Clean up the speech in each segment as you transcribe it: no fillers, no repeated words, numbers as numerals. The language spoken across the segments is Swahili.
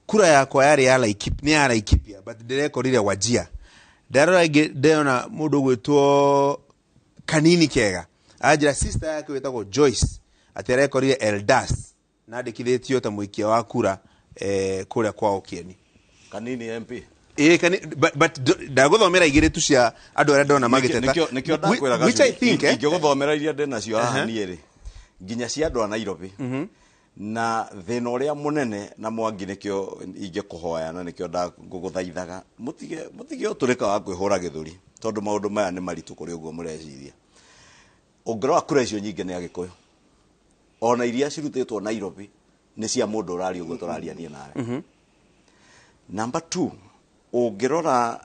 kura yakwa yari ya Laikipia but ndirekorire Wajia ndarora ndeona mundu gwitwo Kanini Kega ajira sister yake wetagwo Joyce aterekorire Eldas na ndikithitio ta muikia wa kura kuria kwao Kieni Kanini MP but ndaguthomera igire tu cia andu aria ndona magiteta nikio ndakwiraga which I think ngiguthomera iria ndena cio haha nieri nginya cia andu a Nairobi na thina uria munene na Mwangi nikio ingikuhoya na nikio ndaguguthaithaga mutige uturika wa kwihura githuri tondu maundu maya ni maritu kuri uguo mureciria ungirwa kura icio nyinge ni agikuyu ona iria cirutitwo Nairobi ni cia mundu urari uguo turariania nawe number 2 ungirora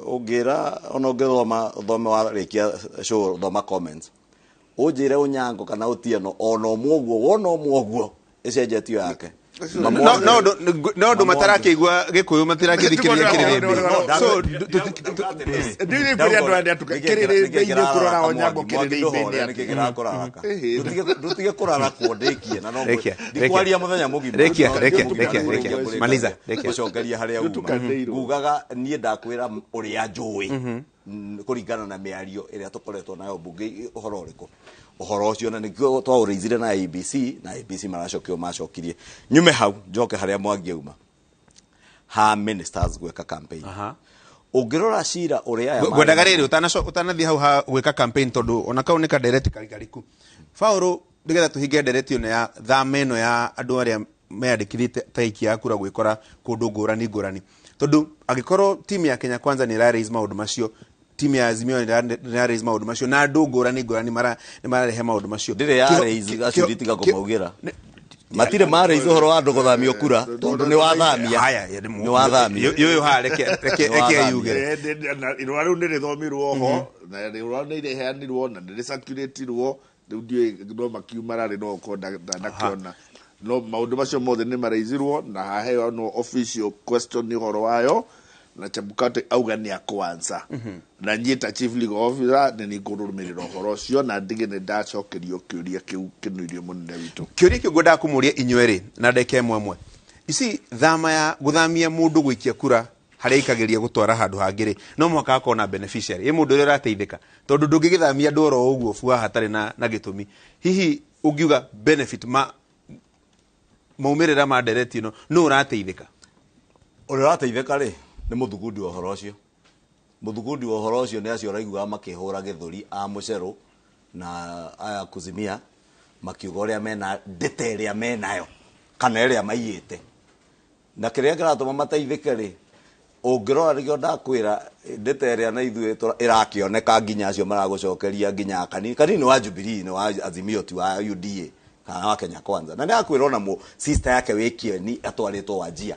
ungira ona ungithoma thome wa rikia show thoma comments ujire Unyango kana Otieno ona omwoguo wona omwoguo icenjetio yake no ndo matarakigwa gikuyu matarakithikiriria kiriri so ndiri kuri andu andi atukiriri thini kurora Onyango kiriri thini nikigira kuraraka ndutige kurara kuondekie na no ndikwaria muthenya mugima rekia maliza gucokeria haria ngugaga nie ndakwira uria njui kuringana na miario iria tukoretwo nayo bunge uhoro uriko uhoro ucio na nikio twaurĩizire na ABC maracokio macokirie nyume hau njoke haria Mwangi auma ha ministers gweka campaign ungirora cira uria ya gwendaga riri utanathi hau ha gweka campaign tondu ona kau nika direct karikariku Fauro ndigetha tuhinge direct ino ya thameno ya andu aria meandikithite taiki ya kura gwikora kundu ngurani tondu agikorwo team ya Kenya Kwanza ni raise maundu macio team ya Azimio ni raise maundu macio na andu ngurani mararehe maundu macio ndire ya raise aciritiga kumaugira matire mare izohoro wa ndogo thamio kura tondu ni wathamia haya ni wathamia yo ha reke yugere irwaru ndire thomirwo ho na irwaru ni ireheanirwo na ndire circulateirwo ndiye ndo makiumarari no konda ndakiona no maundu macio mothe ni maraizirwo na haheo no official question ni horo wayo na Chebukati auga ni akwanza na nyita chief legal officer ni kurumirira horo cio na ndige ni ndacokerio kiuria kiu kinuirio munene witu kiuria kiu ngoda kumuria inyweri na ndeke mwemwe isi thama ya guthamia mundu gwikia kura haria ikageria gutwara handu hangiri no mwaka akona beneficiary ye mundu ria rateithika tondu ndungigithamia ndoro uguo fuwa hatari na gitumi hihi ungiuga benefit maumirira ma direct ino no urateithika uri rateithika ri ni muthugundi wa horo ucio muthugundi wa horo ucio ni acio raigua makihura githuri a Mucero na aya Kuzimia makiuga uria mena ndete iria menayo kana iria maiyite na kiria kiratuma mateithike ri ungirora rigio ndakwira ndete iria na ithuĩ irakioneka nginya acio maragucokeria nginya kanini wa Jubilee ni wa Azimio tu wa UDA kana wa Kenya Kwanza na ndakwira ona mu sister yake wikio ni atwaritwo Wajia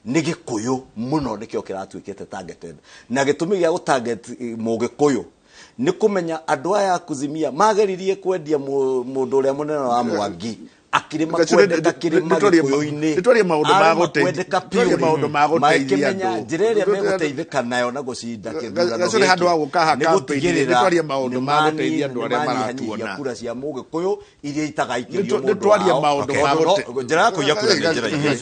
ni gikuyu muno nikio kiratwikite targeted na gitumi gya gutarget mugikuyu ni kumenya andu aya Kuzimia mageririe kwendia mundu uria munene wa Mwangi akirima kwendeka kirima gikuyu-ini nitwarie maundu ma guteithia andu njirere meguteithika nayo na gucinda kithurano gacure handu wa guka ha campaign nitwarie maundu ma guteithia andu aria maratuona kura cia mugikuyu iria itagaikirio mundu nitwarie maundu ma njira kuiya kura njira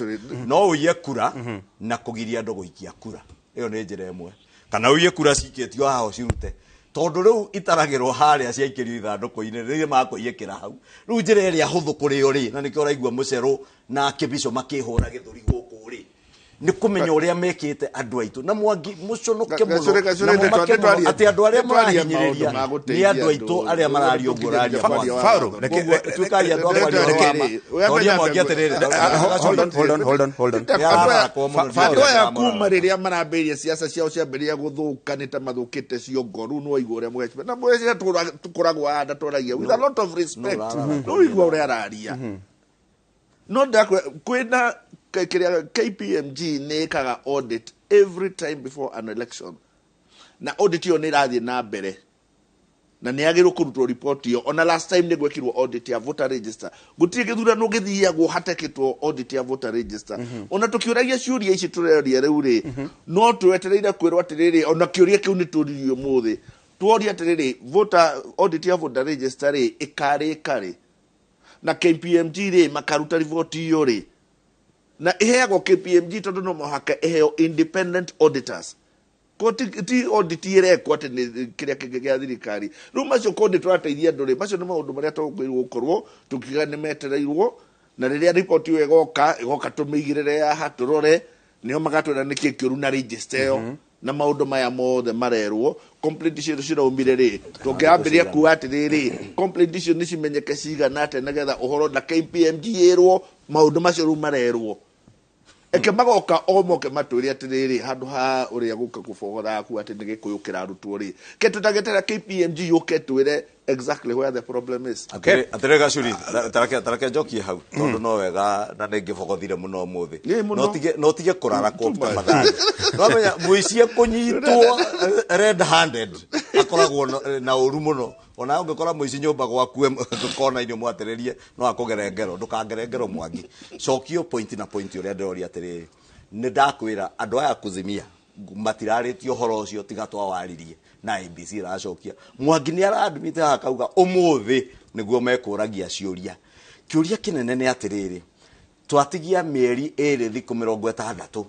no uiye kura na kugiria andu guikia kura iyo ni njira imwe kana uiye kura cikitio hao cirute tondu riu itaragirwo haria ciaikirio ithanduku-ini riria makuiyekira hau riu njira iria huthu kuri uri na nikio raigua Mucero na Kibico makihura githuri guku ri ni kumenya uria mekite andu aitu na Mwangi muconoke muno ati andu aria marahinyiriria ni andu aitu aria marario nguraria Fauro tukai andu akwario oria Mwangi atiriri hold on Fauro ya kuma riria marambiria siasa ciao ciambiria guthuka ni ta mathukite ciongo ru no igua uria mweci na mweci tukoragwo anda turagia with a lot of respect no igua uria araria no ndakwe kwina KPMG nekaga audit every time before an election na audit yo ni rathie na mbere na ni agiru kurutwo report yo ona last time ni gwekirwo audit ya voter register gutie githurano githiagwo hatekitwo audit ya voter register ona tukiuragia ciuria ici tureria riu ri no twetereire kwirwo atiriri ona kiuria kiu ni turirio muthi tuoria atiriri voter audit ya voter register ri ikari na KPMG ri makaruta report yo ri na iheagwo KPMG tondu no mohaka iheo independent auditors ko ti audit irekwo ati ni kiria gya thirikari riu macio kondi turateithia nduri macio ni maundu maria tugwirwo gukorwo tukiga ni metereirwo na riria report yo igoka tumigirire ya turore nio magatwira niki kiuru na register yo na maundu maya mothe marerwo complaint icio ciraumire ri tungiambiria kuwa atiriri complaint icio ni cimenyeke cigana ate nigetha uhoro na KPMG irwo maundu macio ru marerwo eke magoka omoke matwiri atiriri handu ha uria guka kubogotha ku ati nigikuyukira arutwo ri ke tutagetera KPMG yuke twire exactly where the problem is. Atere Gacuri tarake njokie hau tondu no wega na ningibogothire muno muthi no tige kurara kwa mathari no menya muicie kunyitwo red handed akoragwo na uru muno ona ungikora muici nyumba gwaku ngikona inyo mwatererie no akugerengero ndukangerengero Mwangi cokio point na point uria ndori atiriri ni ndakwira andu aya kuzimia matiraritio horo ucio tiga twawaririe na IBC racokia Mwangi ni aradmite akauga umuthi niguo mekuragia ciuria kiuria kinene ni atiriri twatigia mieri iri thiku 60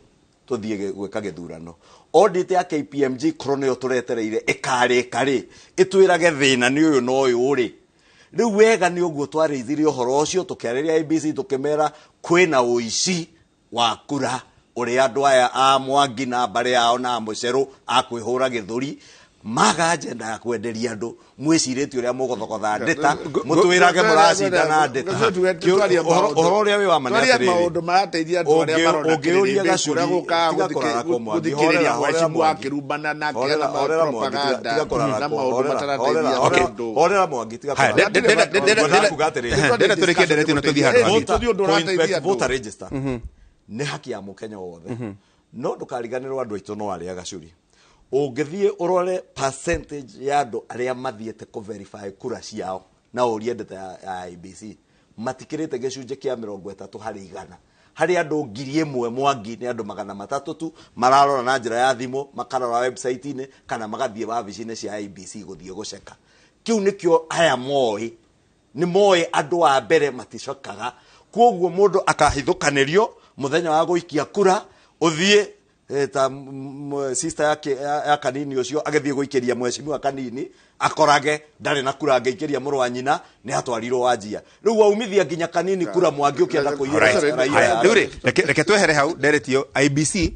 tuthie gwika githurano audit ya KPMG krono turetereire ikarika ri itwirage thina ni uyu no uyu ri riu wega ni uguo twareithire uhoro ucio tukiareria IBC tukimera kwina uici wa kura uri andu aya a Mwangi na bare yao na Muceru akwihura githuri maga agenda ya kwenderia andu mwiciriti uria mugothogotha ndeta mutwirage muracinda na ndeta uhoro uria wi wa manatiri maundu marateithia andu aria marona ungiuria Gacuri guthikiriria hwacimu akirumbana nake na propaganda na maundu matarateithia andu horera Mwangi tiga ndenda tureke ndereti no tuthi handu voter register ne haki ya mukenya wothe no ndukariganirwo andu aitu no aria Gacuri ungithie urore percentage ya andu aria mathiete ku verify kura ciao na urie ndeta ya IBC matikirite gicunje kia 30 hari igana hari andu 1000 Mwangi ni andu 300 tu mararora na njira ya thimu makarora website ine kana magathie wabici-ine cia IBC guthie guceka kiu nikio aya moi ni moi andu a mbere maticokaga koguo mundu akahithukanirio muthenya wa guikia kura uthie ta sister yake ya kanini ucio agethie guikiria mwecimu kanini akorage ndari na kura ngeikiria muru wa nyina ni atwarirwo wajia riu waumithia nginya kanini kura Mwangi ukienda kuira raia ndure reke twehere hau nderetio IBC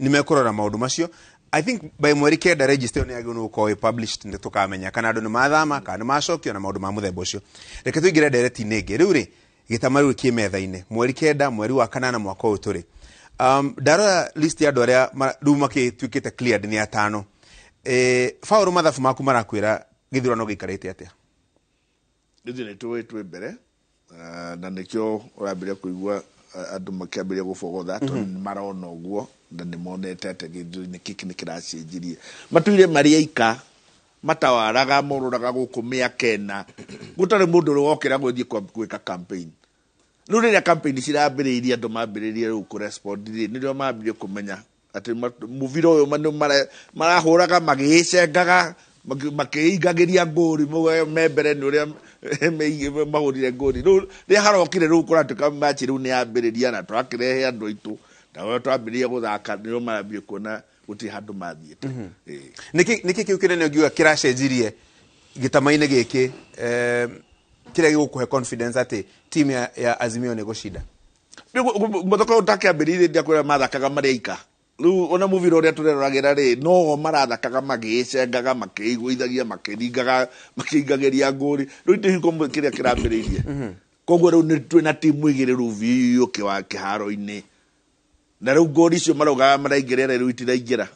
nimekurora maundu macio I think by mweri kenda register ni agunu ko published ndi tukamenya kana andu ni mathama kana ni macokio na maundu ma muthemba ucio reke tuigire ndereti ningi riu ri gitamaru kimetha-ine mweri kenda mweri wa kanana mwaka uyu turi dara list ya doria riu makituikite cleared ni atano fauru mathafu maku marakwira githurano gikarite atia ndine tuwe mbere na nikyo urambire kuigua andu makiambiria gubogotha tondu marona uguo na ni monete ate githurano kiki nikiracenjirie matuire maria ika matawaraga mururaga guku miakena gutari mundu rugokira guthie gwika campaign riu riria campaign cirambiriirie andu mambiriirie riu ku respond nirio mambirie kumenya ati muviro uyu marahuraga magicengaga makiingagiria nguri membere ni uria mahurire nguri riu ria harokire riu kuratuka match riu ni ambiriria na twakirehe andu aitu na twambiririe guthaka nirio marambirie kuona guti handu mathiete niki kiu kinene ngiuga kiracenjirie gitamaine giki kira gigukuhe confidence ati team ya Azimio ni gucinda muthoko utakiambiririe ndia kwira mathakaga maria ika riu ona muviro uria tureroragira ri no marathakaga magicengaga makiiguithagia makiringaga makiingagiria nguri riu ndihiko kiria kirambiririe koguo riu ni twina timu igiriru biu kiwa kiharo-ini na riu ngori icio maraugaga maraingirira riu itiraingira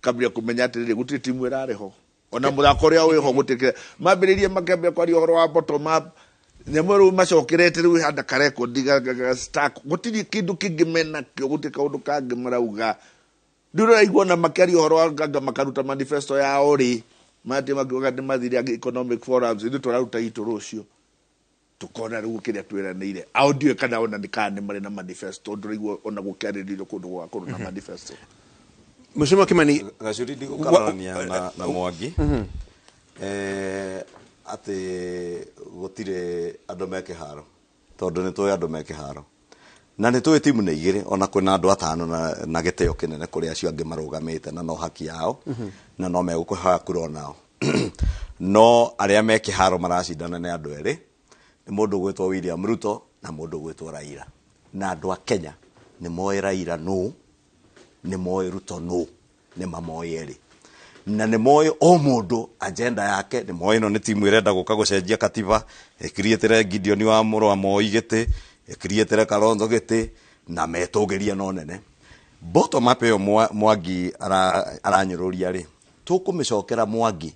kambia kumenya atiriri gutiri timu irariho ona muthako uria wiho gutikire mambiririe makambia kwaria uhoro wa bottom up nyamwe riu macokirete riu handa karekondi stack gutiri kindu kingimena kio gutika undu kangi marauga ndiro aigua na makiaria uhoro wa ganga makaruta manifesto yao ri mati makiuga ndi mathiria economic forums ndi turaruta itu rucio tukona riu kiria twiraniire audio kana ona nikane mari na manifesto ndiraigua ona gukiariririo kundu gwa kundu na manifesto Mheshimiwa Kimani Gacuri ndigukarania na Mwangi ati gutire andu meke haro tondu ni twa andu meke haro na nä tå timu nä igä rä ona kwä na andå atano na gä teo kä nene kå rä acio angä marå te na no haki yao na no megå kå hea kura nao no arä a me kä haro maracindana nä andå erä nä må ndå gwä two William Ruto na må ndå gwä two Raila na andå a Kenya nä moä Raila nå nä moä Ruto nå nä mamoä erä na nä moä o må ndå agenda yake nä moä no nä timu ä renda gå ka gå cenjia katiba ä Gideon wa må rå wa Moi gä tä ä Kalonzo gä tä na metå gä ria no nene bottom up ä yo Mwangi aranyå rå ria rä tå kå mä cokera Mwangi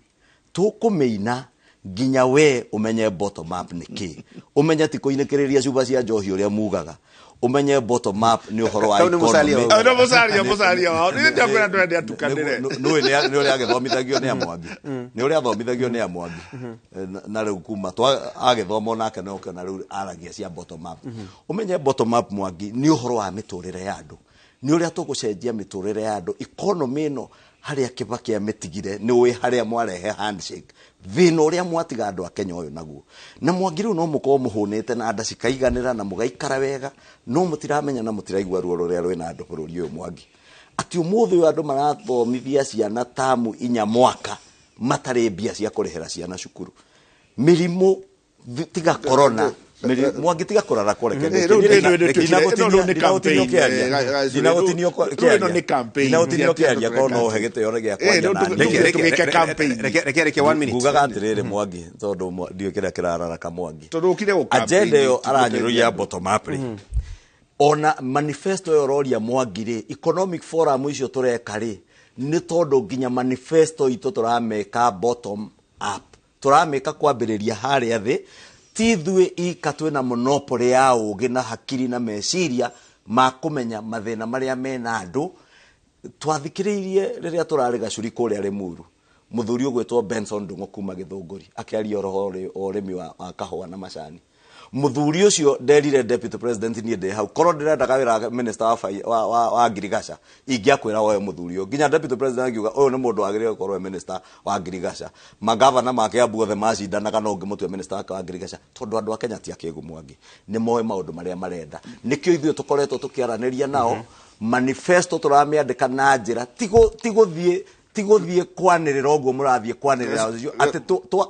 tå kå mä ina nginya we å menye bottom up nä kä å menye ti kå inä kä rä ria cuba cia njohi å rä a mugaga å menye bottom up nä å horo wa nä å rä a agäthomithagio nä a Mwangi nä å rä a athomithagio nä a Mwangi na rä u kuma agä thoma onake no kä ona rä u aragia cia bottom up å menye bottom up Mwangi nä å horo wa mä tå rä re ya andå nä å rä a tå gå cenjia mä tå rä re ya andå economy ä no harä a Kibaki amĩtigire nĩ ũĩ harĩa mwarehe handshake thĩna ũrĩa mwatiga andũ a Kenya ũyũ naguo na Mwangi rĩu no mũkorwo mũhũnĩte na nda cikaiganĩra na mũgaikara wega no mũtiramenya na mũtiraigua ruo rũrĩa rwĩ na andũ bũrũri ũyũ Mwangi atĩ ũmũthĩ ũyũ andũ marathomithia ciana tamu 4 mwaka matarĩ mbia cia kũrĩhĩra ciana cukuru mĩrimũ tiga corona Mwangi tiga kũrara kũreke ngugaga atĩrĩrĩ Mwangi tondũ ndiũ kĩrĩa kĩrararaka Mwangi agenda ĩyo aranyũrũria bottom up rĩ ona manifesto ĩyo ũroria Mwangi rĩ economic forum icio tũreka rĩ nĩ tondũ nginya manifesto itũ tũrameka bottom up tũrameka kwambĩrĩria harĩa thĩ tithwe ika twina monopoly ya ũgĩ na hakiri na meciria ma kũmenya mathĩna marĩa mena andũ twathikĩrĩirie rĩrĩa tũrarĩ gacuri kũrĩa Limuru mũthuri ũgwĩtwo Benson Ndung'u kuma Gĩthũngũri akĩaria ũhoro wa ũrĩmi wa kahũa na macani mũthuri ũcio nderire deputy president niĩ ndĩ hau korwo ndĩrendaga wĩra minister wa Ngirigaca ingĩakwĩra woe mũthuri ũyũ nginya deputy president akiuga ũyũ nĩ mũndũ wagĩrĩire gũkorwo minister wa Ngirigaca magavana make Kiambu othe macindanaga no ũngĩmũtua minister wa Ngirigaca tondũ andũ a Kenya ti akĩĩgu Mwangi nĩ moĩ maũndũ marĩa marenda nĩkĩo ithuĩ tũkoretwo tũkĩaranĩria nao manifesto tũramĩandĩka na njĩra tigũthiĩ kwanĩrĩra ũguo mũrathiĩ kwanĩrĩra atĩ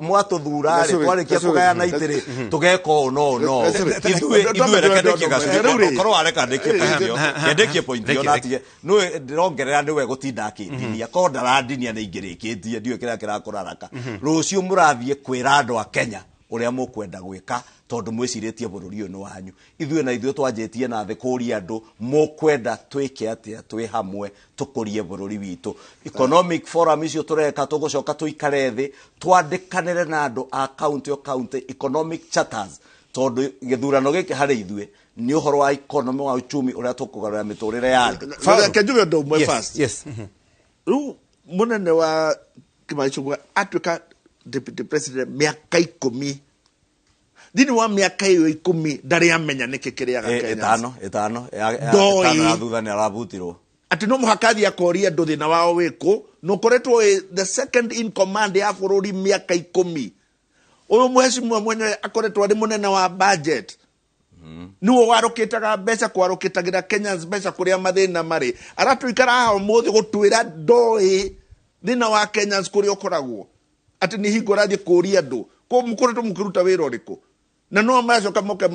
mwatũthura rĩ twarĩkia kũgayana itĩrĩ tũgeka ũũ no ithuĩ reke ndĩkie gacunjĩ korwo wareka ndĩkie point ĩyo natige nĩwe ndĩrongerera nĩwe gũtinda akĩndinia korwo ndarandinia nĩ ingĩrĩkĩtie ndiũĩ kĩrĩa kĩrakũraraka rũciũ mũrathiĩ kwĩra andũ a Kenya ũrĩa mũkwenda gwĩka tondũ mwĩcirĩtie bũrũri ũyũ nĩ wanyu ithuĩ na ithuĩ twanjĩtie na thĩ kũria andũ mũkwenda twĩke atĩa twĩ hamwe tũkũrie bũrũri witũ economic forum icio tũreka tũgũcoka tũikare thĩ twandĩkanĩre na andũ a county economic charters tondũ gĩthurano gĩkĩ harĩ ithuĩ nĩ ũhoro wa economy wa uchumi ũrĩa tũkũgarũra mĩtũrĩre ya andũ kenjuge ũndũ ũmwe first rĩu mũnene wa Kimaichung'wa atuĩka deputy president mĩaka 10 thini wa mĩaka ĩyo 10 ndarĩ amenya nĩkĩ kĩrĩaga Kenya ĩtano thutha nĩ arabutirwo atĩ no mũhaka athiĩ akoria andũ thĩna wao wĩkũ no ũkoretwo the second in command ya bũrũri mĩaka 10 ũyũ mheshimiwa mwenyewe akoretwo arĩ mũnene wa budget nĩwe warũkĩtaga mbeca kwarũkĩtagĩra Kenyans mbeca kũrĩa mathĩna marĩ aratũikara haha ũmũthĩ gũtwĩra ndoĩ thĩna wa Kenyans kũrĩa ũkoragwo atĩ nĩ hingo rathiĩ kũria andũ mũkoretwo mũkĩruta wĩra ũrĩkũ na no macoka moke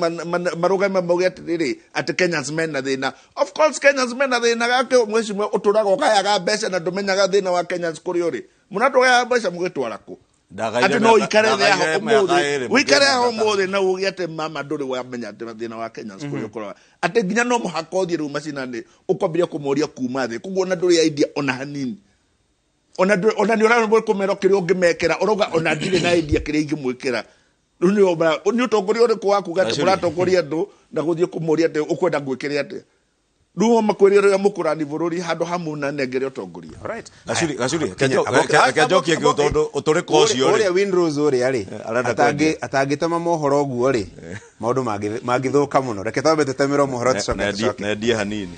marugame mauge atĩrĩrĩ atĩ Kenyans mena thĩna of course Kenyans mena thĩna gake mheshimiwa ũtũraga ũkayaga mbeca na ndũmenyaga thĩna wa Kenyans kũrĩa ũrĩ mũratũgayaga mbeca mũgĩtwara kũ atĩ no ikare thĩ ũmũthĩ wĩikare haha ũmũthĩ na uge atĩ mama ndũrĩ wamenya thĩna wa Kenyans kũrĩa ũkoragwo atĩ nginya no mũhaka ũthiĩ rĩu macinani ũkwambĩrĩria kũmoria kuma thĩ koguo ona ndũrĩ idea ona hanini ona nĩ ũrarwo kũmera kĩrĩa ũngĩmekĩra ũroga ona ndirĩ na idea kĩrĩa ingĩmwĩkĩra nĩ ũtongoria ũrĩkũ wa kuga atĩ mũratongoria andũ na gũthiĩ kũmoria atĩ ũkwenda gwĩkĩre atĩa rĩu makwĩrĩra rĩrĩa mũkũrani bũrũri handũ hamwe na nengere ũtongoria gacuri kenjokie tondũ ũtũrĩka ũcio ũrĩa Windrose ũrĩa rĩ atangĩtema mohoro ũguo rĩ maũndũ mangĩthũka mũno reke twambe tũtemerwo mohoro tũcoke nendia hanini